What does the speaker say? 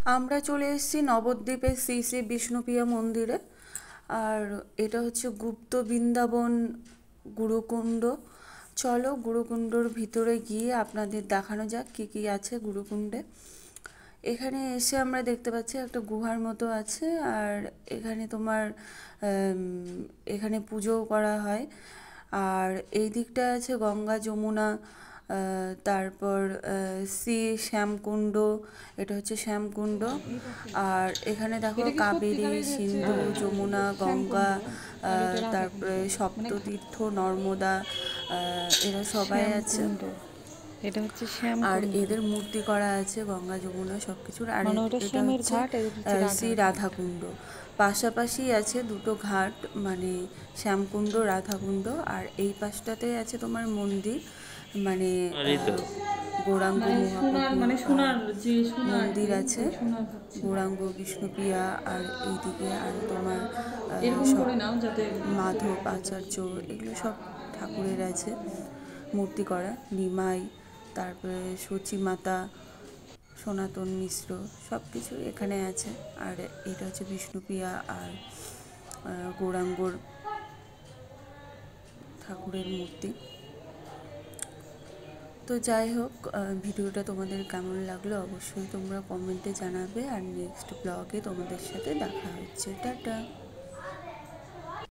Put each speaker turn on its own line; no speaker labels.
আমরা চলে এসেছি নবদ্বীপের শ্রী শ্রী বিষ্ণুপ্রিয়া মন্দিরে। আর এটা হচ্ছে গুপ্ত বৃন্দাবন গুরুকুণ্ড। চলো গুরুকুণ্ডর ভিতরে গিয়ে আপনাদের দেখানো যাক কী কী আছে গুরুকুণ্ডে। এখানে এসে আমরা দেখতে পাচ্ছি একটা গুহার মতো আছে, আর এখানে তোমার এখানে পুজোও করা হয়। আর এই দিকটা আছে গঙ্গা যমুনা, তারপর শ্রী শ্যামকুণ্ড, এটা হচ্ছে শ্যামকুণ্ড। আর এখানে দেখো কাবেরী, সিন্ধু, যমুনা, গঙ্গা, তারপরে সপ্ততীর্থ, নর্মদা, এরা সবাই আছে।
এটা হচ্ছে
আর
শ্যামকুণ্ড,
এদের মূর্তি করা আছে গঙ্গা যমুনা সব কিছুর। আর
মানে ওটা
এটা
শ্যামের
হচ্ছে
ঘাট, এটা হচ্ছে
শ্রী
রাধার ঘাট।
রাধাকুণ্ড। পাশাপাশি আছে দুটো ঘাট, মানে শ্যামকুণ্ড, রাধাকুণ্ড। আর এই পাশটাতে আছে তোমার মন্দির, মানে গৌরাঙ্গ মহাপ্রভুর মন্দির আছে, গৌরাঙ্গ বিষ্ণুপ্রিয়া। আর এইদিকে আর তোমার সব মাধব আচার্য, এগুলো সব ঠাকুরের আছে মূর্তি করা, নিমাই, তারপরে সচী মাতা, সনাতন মিশ্র, সব কিছু এখানে আছে। আর এটা হচ্ছে বিষ্ণুপ্রিয়া আর গৌরাঙ্গর ঠাকুরের মূর্তি। তো যাই হোক, ভিডিওটা তোমাদের কেমন লাগলো অবশ্যই তোমরা কমেন্টে জানাবে। আর নেক্সট ব্লগে তোমাদের সাথে দেখা হচ্ছে। টাটা।